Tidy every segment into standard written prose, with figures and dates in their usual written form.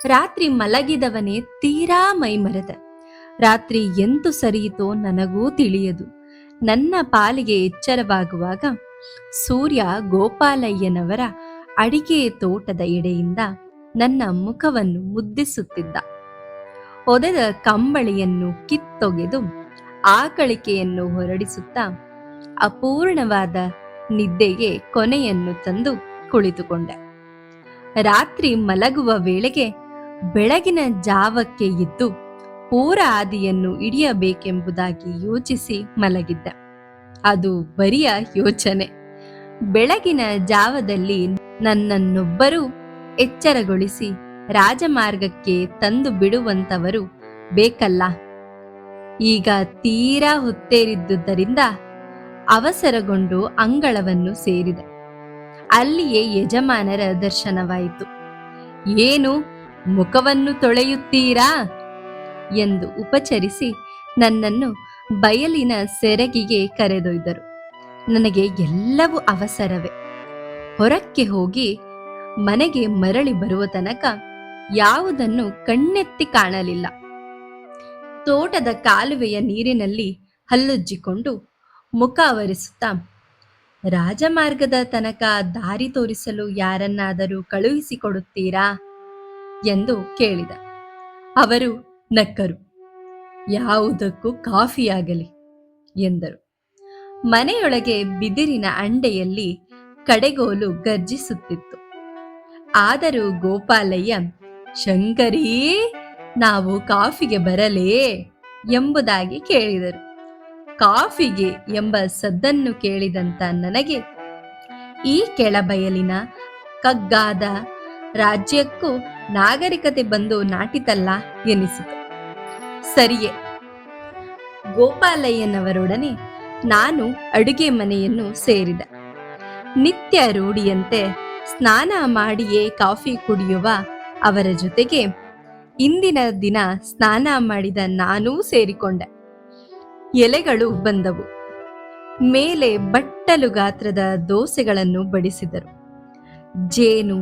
ರಾತ್ರಿ ಮಲಗಿದವನೇ ತೀರಾ ಮೈಮರೆತ. ರಾತ್ರಿ ಎಂತು ಸರಿಯಿತೋ ನನಗೂ ತಿಳಿಯದು. ನನ್ನ ಪಾಲಿಗೆ ಎಚ್ಚರವಾಗುವಾಗ ಸೂರ್ಯ ಗೋಪಾಲಯ್ಯನವರ ಅಡಿಕೆ ತೋಟದ ಎಡೆಯಿಂದ ನನ್ನ ಮುಖವನ್ನು ಮುದ್ದಿಸುತ್ತಿದ್ದ. ಒದೆದ ಕಂಬಳಿಯನ್ನು ಕಿತ್ತೊಗೆದು ಆಕಳಿಕೆಯನ್ನು ಹೊರಡಿಸುತ್ತಾ ಅಪೂರ್ಣವಾದ ನಿದ್ದೆಗೆ ಕೊನೆಯನ್ನು ತಂದು ಕುಳಿತುಕೊಂಡೆ. ರಾತ್ರಿ ಮಲಗುವ ವೇಳೆಗೆ ಬೆಳಗಿನ ಜಾವಕ್ಕೆ ಎದ್ದು ಪೂರ ಹಾದಿಯನ್ನು ಹಿಡಿಯಬೇಕೆಂಬುದಾಗಿ ಯೋಚಿಸಿ ಮಲಗಿದ್ದ. ಅದು ಬರಿಯ ಯೋಚನೆ. ಬೆಳಗಿನ ಜಾವದಲ್ಲಿ ನನ್ನನ್ನೊಬ್ಬರೂ ಎಚ್ಚರಗೊಳಿಸಿ ರಾಜಮಾರ್ಗಕ್ಕೆ ತಂದು ಬಿಡುವಂತವರು ಬೇಕಲ್ಲ. ಈಗ ತೀರಾ ಹೊತ್ತೇರಿದ್ದುದರಿಂದ ಅವಸರಗೊಂಡು ಅಂಗಳವನ್ನು ಸೇರಿದೆ. ಅಲ್ಲಿಯೇ ಯಜಮಾನರ ದರ್ಶನವಾಯಿತು. ಏನು, ಮುಖವನ್ನು ತೊಳೆಯುತ್ತೀರಾ ಎಂದು ಉಪಚರಿಸಿ ನನ್ನನ್ನು ಬಯಲಿನ ಸೆರಗಿಗೆ ಕರೆದೊಯ್ದರು. ನನಗೆ ಎಲ್ಲವೂ ಅವಸರವೇ. ಹೊರಕ್ಕೆ ಹೋಗಿ ಮನೆಗೆ ಮರಳಿ ಬರುವ ತನಕ ಯಾವುದನ್ನು ಕಣ್ಣೆತ್ತಿ ಕಾಣಲಿಲ್ಲ. ತೋಟದ ಕಾಲುವೆಯ ನೀರಿನಲ್ಲಿ ಹಲ್ಲುಜ್ಜಿಕೊಂಡು ಮುಖ ಆವರಿಸುತ್ತಾ, ರಾಜಮಾರ್ಗದ ತನಕ ದಾರಿ ತೋರಿಸಲು ಯಾರನ್ನಾದರೂ ಕಳುಹಿಸಿಕೊಡುತ್ತೀರಾ ಎಂದು ಕೇಳಿದ. ಅವರು ನಕ್ಕರು. ಯಾವುದಕ್ಕೂ ಕಾಫಿಯಾಗಲಿ ಎಂದರು. ಮನೆಯೊಳಗೆ ಬಿದಿರಿನ ಅಂಡೆಯಲ್ಲಿ ಕಡೆಗೋಲು ಗರ್ಜಿಸುತ್ತಿತ್ತು. ಆದರೂ ಗೋಪಾಲಯ್ಯ, ಶಂಕರೀ, ನಾವು ಕಾಫಿಗೆ ಬರಲೇ ಎಂಬುದಾಗಿ ಕೇಳಿದರು. ಕಾಫಿಗೆ ಎಂಬ ಸದ್ದನ್ನು ಕೇಳಿದಂತ ನನಗೆ ಈ ಕೆಳಬಯಲಿನ ಕಗ್ಗಾದ ರಾಜ್ಯಕ್ಕೂ ನಾಗರಿಕತೆ ಬಂದು ನಾಟಿತಲ್ಲ ಎನಿಸಿತು. ಸರಿಯೇ. ಗೋಪಾಲಯ್ಯನವರೊಡನೆ ನಾನು ಅಡುಗೆ ಮನೆಯನ್ನು ಸೇರಿದ. ನಿತ್ಯ ರೂಢಿಯಂತೆ ಸ್ನಾನ ಮಾಡಿಯೇ ಕಾಫಿ ಕುಡಿಯುವ ಅವರ ಜೊತೆಗೆ ಇಂದಿನ ದಿನ ಸ್ನಾನ ಮಾಡಿದ ನಾನೂ ಸೇರಿಕೊಂಡೆ. ಎಲೆಗಳು ಬಂದವು. ಮೇಲೆ ಬಟ್ಟಲು ಗಾತ್ರದ ದೋಸೆಗಳನ್ನು ಬಡಿಸಿದರು. ಜೇನು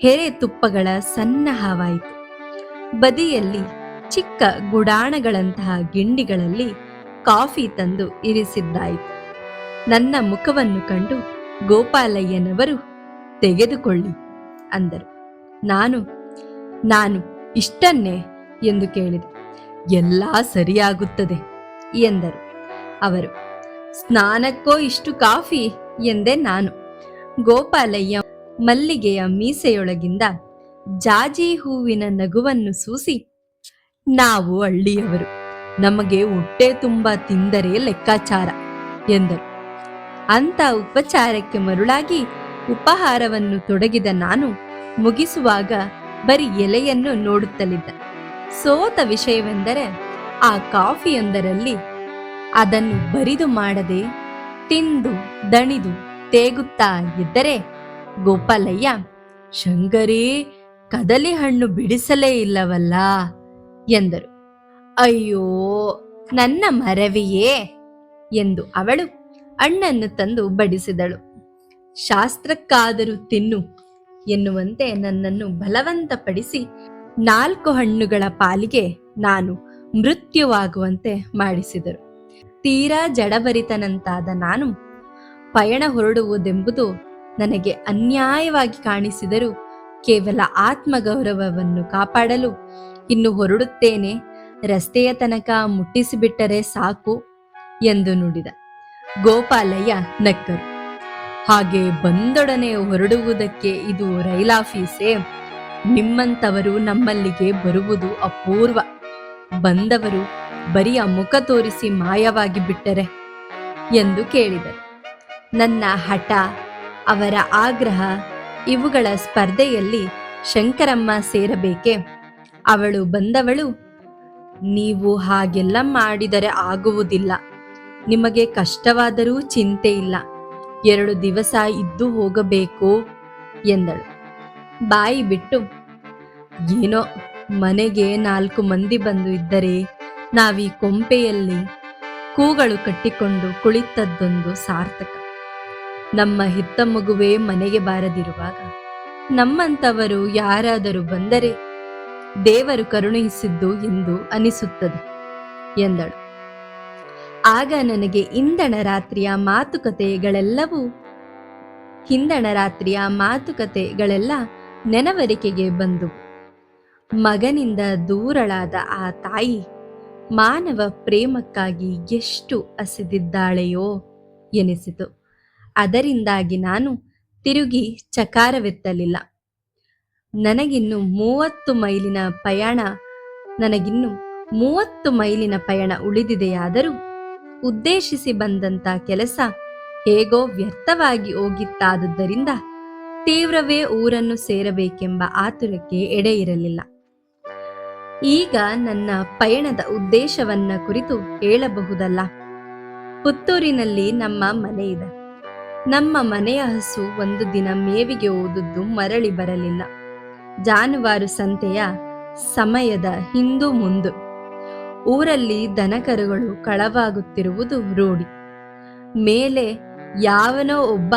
ಹೆರೆ ತುಪ್ಪಗಳ ಸನ್ನಹವಾಯಿತು. ಬದಿಯಲ್ಲಿ ಚಿಕ್ಕ ಗುಡಾಣಗಳಂತಹ ಗಿಂಡಿಗಳಲ್ಲಿ ಕಾಫಿ ತಂದು ಇರಿಸಿದ್ದಾಯಿತು. ನನ್ನ ಮುಖವನ್ನು ಕಂಡು ಗೋಪಾಲಯ್ಯನವರು, ತೆಗೆದುಕೊಳ್ಳಿ ಅಂದರು. ನಾನು ಇಷ್ಟನ್ನೇ ಎಂದು ಕೇಳಿದೆ. ಎಲ್ಲ ಸರಿಯಾಗುತ್ತದೆ ಎಂದರು ಅವರು. ಸ್ನಾನಕ್ಕೋ ಇಷ್ಟು ಕಾಫಿ ಎಂದೆ ನಾನು. ಗೋಪಾಲಯ್ಯ ಮಲ್ಲಿಗೆಯ ಮೀಸೆಯೊಳಗಿಂದ ಜಾಜಿ ಹೂವಿನ ನಗುವನ್ನು ಸೂಸಿ, ನಾವು ಹಳ್ಳಿಯವರು, ನಮಗೆ ಹೊಟ್ಟೆ ತುಂಬ ತಿಂದರೆ ಲೆಕ್ಕಾಚಾರ ಎಂದರು. ಅಂತ ಉಪಚಾರಕ್ಕೆ ಮರುಳಾಗಿ ಉಪಹಾರವನ್ನು ತೊಡಗಿದ ನಾನು ಮುಗಿಸುವಾಗ ಬರೀ ಎಲೆಯನ್ನು ನೋಡುತ್ತಲಿದ್ದ. ಸೋತ ವಿಷಯವೆಂದರೆ ಆ ಕಾಫಿಯೊಂದರಲ್ಲಿ ಅದನ್ನು ಬರಿದು ಮಾಡದೆ ತಿಂದು ದಣಿದು ತೇಗುತ್ತಾ ಇದ್ದರೆ ಗೋಪಾಲಯ್ಯ, ಶಂಕರೇ, ಕದಲಿ ಹಣ್ಣು ಬಿಡಿಸಲೇ ಇಲ್ಲವಲ್ಲ ಎಂದರು. ಅಯ್ಯೋ, ನನ್ನ ಮರವಿಯೇ ಎಂದು ಅವಳು ಹಣ್ಣನ್ನು ತಂದು ಬಡಿಸಿದಳು. ಶಾಸ್ತ್ರಕ್ಕಾದರೂ ತಿನ್ನು ಎನ್ನುವಂತೆ ನನ್ನನ್ನು ಬಲವಂತಪಡಿಸಿ 4 ಹಣ್ಣುಗಳ ಪಾಲಿಗೆ ನಾನು ಮೃತ್ಯುವಾಗುವಂತೆ ಮಾಡಿಸಿದರು. ತೀರಾ ಜಡಭರಿತನಂತಾದ ನಾನು ಪಯಣ ಹೊರಡುವುದೆಂಬುದು ನನಗೆ ಅನ್ಯಾಯವಾಗಿ ಕಾಣಿಸಿದರೂ ಕೇವಲ ಆತ್ಮಗೌರವವನ್ನು ಕಾಪಾಡಲು ಇನ್ನು ಹೊರಡುತ್ತೇನೆ, ರಸ್ತೆಯ ತನಕ ಮುಟ್ಟಿಸಿಬಿಟ್ಟರೆ ಸಾಕು ಎಂದು ನುಡಿದ. ಗೋಪಾಲಯ್ಯ ನಕ್ಕರು. ಹಾಗೆ ಬಂದೊಡನೆ ಹೊರಡುವುದಕ್ಕೆ ಇದು ರೈಲಾಫೀಸೇ? ನಿಮ್ಮಂಥವರು ನಮ್ಮಲ್ಲಿಗೆ ಬರುವುದು ಅಪೂರ್ವ. ಬಂದವರು ಬರಿಯ ಮುಖ ತೋರಿಸಿ ಮಾಯವಾಗಿ ಬಿಟ್ಟರೆ ಎಂದು ಕೇಳಿದರು. ನನ್ನ ಹಠ, ಅವರ ಆಗ್ರಹ, ಇವುಗಳ ಸ್ಪರ್ಧೆಯಲ್ಲಿ ಶಂಕರಮ್ಮ ಸೇರಬೇಕೆ? ಅವಳು ಬಂದವಳು, ನೀವು ಹಾಗೆಲ್ಲ ಮಾಡಿದರೆ ಆಗುವುದಿಲ್ಲ. ನಿಮಗೆ ಕಷ್ಟವಾದರೂ ಚಿಂತೆ ಇಲ್ಲ, 2 ದಿವಸ ಇದ್ದು ಹೋಗಬೇಕು ಎಂದಳು. ಬಾಯಿ ಬಿಟ್ಟು, ಏನೋ ಮನೆಗೆ 4 ಮಂದಿ ಬಂದು ಇದ್ದರೆ ನಾವೀ ಕೊಂಪೆಯಲ್ಲಿ ಕೂಗಳು ಕಟ್ಟಿಕೊಂಡು ಕುಳಿತದ್ದೊಂದು ಸಾರ್ಥಕ. ನಮ್ಮ ಹೆತ್ತ ಮಗುವೇ ಮನೆಗೆ ಬಾರದಿರುವಾಗ ನಮ್ಮಂಥವರು ಯಾರಾದರೂ ಬಂದರೆ ದೇವರು ಕರುಣಿಸಿದ್ದು ಎಂದು ಅನಿಸುತ್ತದೆ ಎಂದಳು. ಆಗ ನನಗೆ ಹಿಂದಣ ರಾತ್ರಿಯ ಮಾತುಕತೆಗಳೆಲ್ಲ ನೆನವರಿಕೆಗೆ ಬಂದು, ಮಗನಿಂದ ದೂರಳಾದ ಆ ತಾಯಿ ಮಾನವ ಪ್ರೇಮಕ್ಕಾಗಿ ಎಷ್ಟು ಹಸಿದಿದ್ದಾಳೆಯೋ ಎನಿಸಿತು. ಅದರಿಂದಾಗಿ ನಾನು ತಿರುಗಿ ಚಕಾರವೆತ್ತಲಿಲ್ಲ. ನನಗಿನ್ನು 30 ಮೈಲಿನ ಪಯಣ ಉಳಿದಿದೆಯಾದರೂ ಉದ್ದೇಶಿಸಿ ಬಂದಂತ ಕೆಲಸ ಹೇಗೋ ವ್ಯರ್ಥವಾಗಿ ಹೋಗಿತ್ತಾದುದರಿಂದ ತೀವ್ರವೇ ಊರನ್ನು ಸೇರಬೇಕೆಂಬ ಆತುರಕ್ಕೆ ಎಡೆಯಿರಲಿಲ್ಲ. ಈಗ ನನ್ನ ಪಯಣದ ಉದ್ದೇಶವನ್ನ ಕುರಿತು ಹೇಳಬಹುದಲ್ಲ. ಪುತ್ತೂರಿನಲ್ಲಿ ನಮ್ಮ ಮನೆ ಇದೆ. ನಮ್ಮ ಮನೆಯ ಹಸು ಒಂದು ದಿನ ಮೇವಿಗೆ ಹೋದದ್ದು ಮರಳಿ ಬರಲಿಲ್ಲ. ಜಾನುವಾರು ಸಂತೆಯ ಸಮಯದ ಹಿಂದು ಮುಂದು ಊರಲ್ಲಿ ದನಕರುಗಳು ಕಳವಾಗುತ್ತಿರುವುದು ರೂಢಿ. ಮೇಲೆ ಯಾರೋ ಒಬ್ಬ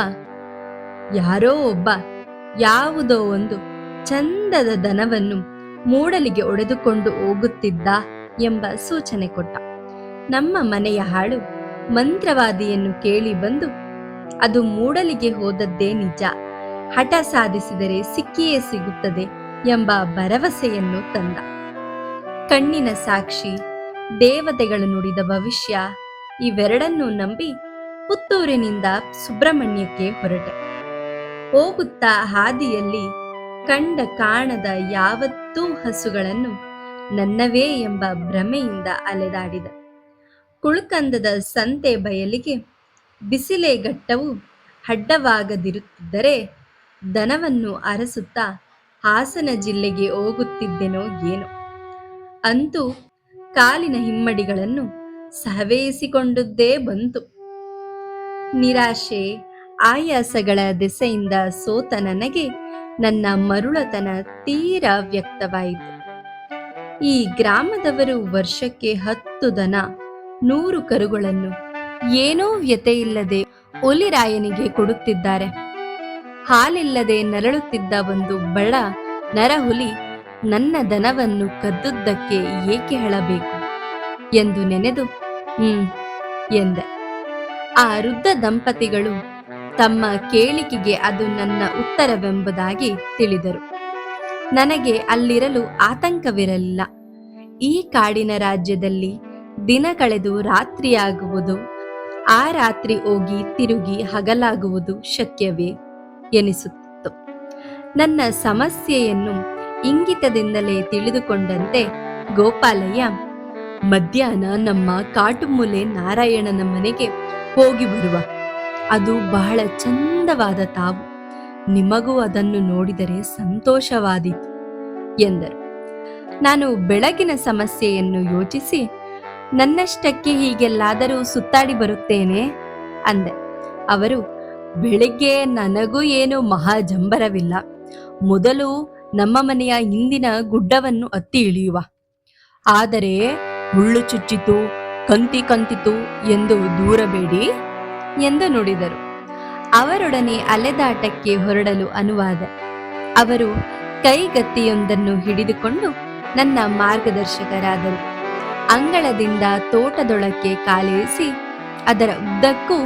ಯಾವುದೋ ಒಂದು ಚಂದದ ದನವನ್ನು ಮೂಡಲಿಗೆ ಒಡೆದುಕೊಂಡು ಹೋಗುತ್ತಿದ್ದ ಎಂಬ ಸೂಚನೆ ಕೊಟ್ಟ. ನಮ್ಮ ಮನೆಯ ಹಾಳು ಮಂತ್ರವಾದಿಯನ್ನು ಕೇಳಿ ಬಂದು ಅದು ಮೂಡಲಿಗೆ ಹೋದದ್ದೇ ನಿಜ, ಹಠ ಸಾಧಿಸಿದರೆ ಸಿಕ್ಕಿಯೇ ಸಿಗುತ್ತದೆ ಎಂಬ ಭರವಸೆಯನ್ನು ತಂದ. ಕಣ್ಣಿನ ಸಾಕ್ಷಿ, ದೇವತೆಗಳು ನುಡಿದ ಭವಿಷ್ಯ ಇವೆರಡನ್ನೂ ನಂಬಿ ಪುತ್ತೂರಿನಿಂದ ಸುಬ್ರಹ್ಮಣ್ಯಕ್ಕೆ ಹೊರಟೆ. ಹೋಗುತ್ತಾ ಹಾದಿಯಲ್ಲಿ ಕಂಡ ಕಾಣದ ಯಾವತ್ತೂ ಹಸುಗಳನ್ನು ನನ್ನವೇ ಎಂಬ ಭ್ರಮೆಯಿಂದ ಅಲೆದಾಡಿದ. ಕುಳ್ಕಂದದ ಸಂತೆ ಬಯಲಿಗೆ ಬಿಸಿಲೆ ಘಟ್ಟವು ಅಡ್ಡವಾಗದಿರುತ್ತಿದ್ದರೆ ದನವನ್ನು ಅರಸುತ್ತಾ ಹಾಸನ ಜಿಲ್ಲೆಗೆ ಹೋಗುತ್ತಿದ್ದೆನೋ ಏನೋ. ಅಂತೂ ಕಾಲಿನ ಹಿಮ್ಮಡಿಗಳನ್ನು ಸಹವೇಸಿಕೊಂಡುದೇ ಬಂತು. ನಿರಾಶೆ ಆಯಾಸಗಳ ದೆಸೆಯಿಂದ ಸೋತ ನನಗೆ ನನ್ನ ಮರುಳತನ ತೀರಾ ವ್ಯಕ್ತವಾಯಿತು. ಈ ಗ್ರಾಮದವರು ವರ್ಷಕ್ಕೆ 10 ದನ 100 ಕರುಗಳನ್ನು ಏನೋ ವ್ಯತೆಯಿಲ್ಲದೆ ಒಲಿರಾಯನಿಗೆ ಕೊಡುತ್ತಿದ್ದಾರೆ. ಹಾಲಿಲ್ಲದೆ ನರಳುತ್ತಿದ್ದ ಒಂದು ಬಡ ನರಹುಲಿ ನನ್ನ ದನವನ್ನು ಕದ್ದುದಕ್ಕೆ ಏಕೆ ಹೇಳಬೇಕು ಎಂದು ನೆನೆದು ಎಂದೆ. ಆ ವೃದ್ಧ ದಂಪತಿಗಳು ತಮ್ಮ ಕೇಳಿಕೆಗೆ ಅದು ನನ್ನ ಉತ್ತರವೆಂಬುದಾಗಿ ತಿಳಿದರು. ನನಗೆ ಅಲ್ಲಿರಲು ಆತಂಕವಿರಲಿಲ್ಲ. ಈ ಕಾಡಿನ ರಾಜ್ಯದಲ್ಲಿ ದಿನ ಕಳೆದು ರಾತ್ರಿಯಾಗುವುದು, ಆ ರಾತ್ರಿ ಹೋಗಿ ತಿರುಗಿ ಹಗಲಾಗುವುದು ಶಕ್ಯವೇ ಎನಿಸುತ್ತಿತ್ತು. ನನ್ನ ಸಮಸ್ಯೆಯನ್ನು ಇಂಗಿತದಿಂದಲೇ ತಿಳಿದುಕೊಂಡಂತೆ ಗೋಪಾಲಯ್ಯ, ಮಧ್ಯಾಹ್ನ ನಮ್ಮ ಕಾಟುಮೂಲೆ ನಾರಾಯಣನ ಮನೆಗೆ ಹೋಗಿ ಬರುವ. ಅದು ಬಹಳ ಚಂದವಾದ ತಾವು. ನಿಮಗೂ ಅದನ್ನು ನೋಡಿದರೆ ಸಂತೋಷವಾದೀತು ಎಂದರು. ನಾನು ಬೆಳಗಿನ ಸಮಸ್ಯೆಯನ್ನು ಯೋಚಿಸಿ, ನನ್ನಷ್ಟಕ್ಕೆ ಹೀಗೆಲ್ಲಾದರೂ ಸುತ್ತಾಡಿ ಬರುತ್ತೇನೆ ಅಂದೆ. ಅವರು, ಬೆಳಿಗ್ಗೆ ನನಗೂ ಏನು ಮಹಾಜಂಬರವಿಲ್ಲ. ಮೊದಲು ನಮ್ಮ ಮನೆಯ ಹಿಂದಿನ ಗುಡ್ಡವನ್ನು ಹತ್ತಿ ಇಳಿಯುವ. ಆದರೆ ಮುಳ್ಳು ಚುಚ್ಚಿತು, ಕಂತಿತು ಎಂದು ದೂರಬೇಡಿ ಎಂದು ನುಡಿದರು. ಅವರೊಡನೆ ಅಲೆದಾಟಕ್ಕೆ ಹೊರಡಲು ಅನುವಾದ. ಅವರು ಕೈಗತ್ತಿಯೊಂದನ್ನು ಹಿಡಿದುಕೊಂಡು ನನ್ನ ಮಾರ್ಗದರ್ಶಕರಾದರು. ಅಂಗಳದಿಂದ ತೋಟದೊಳಕ್ಕೆ ಕಾಲಿರಿಸಿ ಅದರ ಉದ್ದಕ್ಕೂ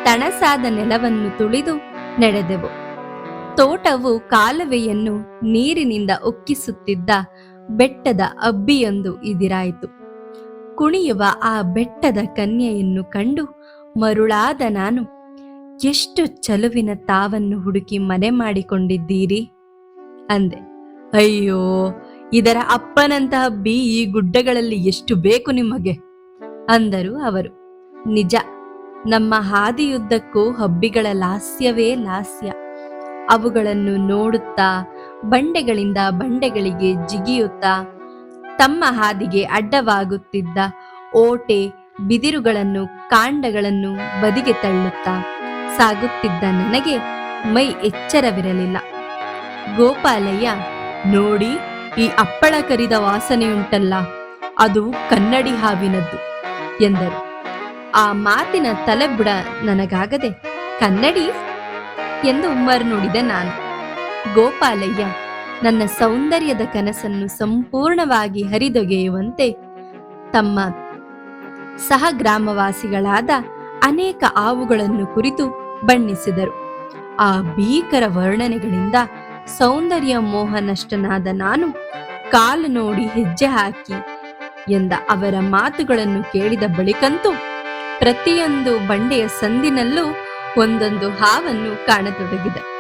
ತಣಸಾದ ನೆಲವನ್ನು ತುಳಿದು ನಡೆದೆವು. ತೋಟವು ಕಾಲುವೆಯನ್ನು ನೀರಿನಿಂದ ಉಕ್ಕಿಸುತ್ತಿದ್ದ ಬೆಟ್ಟದ ಅಬ್ಬಿಯೊಂದು ಇದಿರಾಯಿತು. ಕುಣಿಯುವ ಆ ಬೆಟ್ಟದ ಕನ್ಯೆಯನ್ನು ಕಂಡು ಮರುಳಾದ ನಾನು, ಎಷ್ಟು ಚಲುವಿನ ತಾವನ್ನು ಹುಡುಕಿ ಮನೆ ಮಾಡಿಕೊಂಡಿದ್ದೀರಿ ಅಂದೆ. ಅಯ್ಯೋ, ಇದರ ಅಪ್ಪನಂತಹ ಹಬ್ಬಿ ಈ ಗುಡ್ಡಗಳಲ್ಲಿ ಎಷ್ಟು ಬೇಕು ನಿಮಗೆ ಅಂದರು ಅವರು. ನಿಜ, ನಮ್ಮ ಹಾದಿಯುದ್ದಕ್ಕೂ ಹಬ್ಬಿಗಳ ಲಾಸ್ಯವೇ ಲಾಸ್ಯ. ಅವುಗಳನ್ನು ನೋಡುತ್ತಾ ಬಂಡೆಗಳಿಂದ ಬಂಡೆಗಳಿಗೆ ಜಿಗಿಯುತ್ತಾ ತಮ್ಮ ಹಾದಿಗೆ ಅಡ್ಡವಾಗುತ್ತಿದ್ದ ಓಟೆ ಬಿದಿರುಗಳನ್ನು ಕಾಂಡಗಳನ್ನು ಬದಿಗೆ ತಳ್ಳುತ್ತಾ ಸಾಗುತ್ತಿದ್ದ ನನಗೆ ಮೈ ಎಚ್ಚರವಿರಲಿಲ್ಲ. ಗೋಪಾಲಯ್ಯ, ನೋಡಿ, ಈ ಅಪ್ಪಳ ಕರಿದ ವಾಸನೆಯುಂಟಲ್ಲ, ಅದು ಕನ್ನಡಿ ಹಾವಿನದ್ದು ಎಂದರು. ಆ ಮಾತಿನ ತಲೆಬುಡ ನನಗಾಗದೆ, ಕನ್ನಡಿ ಎಂದು ನುಡಿದೆ ನಾನು. ಗೋಪಾಲಯ್ಯ, ನನ್ನ ಸೌಂದರ್ಯದ ಕನಸನ್ನು ಸಂಪೂರ್ಣವಾಗಿ ಹರಿದೊಗೆಯುವಂತೆ ತಮ್ಮ ಸಹ ಗ್ರಾಮವಾಸಿಗಳಾದ ಅನೇಕ ಆವುಗಳನ್ನು ಕುರಿತು ಬಣ್ಣಿಸಿದರು. ಆ ಭೀಕರ ವರ್ಣನೆಗಳಿಂದ ಸೌಂದರ್ಯ ಮೋಹನಷ್ಟನಾದ ನಾನು ಕಾಲು ನೋಡಿ ಹೆಜ್ಜೆ ಹಾಕಿ ಎಂದ ಅವರ ಮಾತುಗಳನ್ನು ಕೇಳಿದ ಬಳಿಕಂತೂ ಪ್ರತಿಯೊಂದು ಬಂಡೆಯ ಸಂದಿನಲ್ಲೂ ಒಂದೊಂದು ಹಾವನ್ನು ಕಾಣತೊಡಗಿದೆ.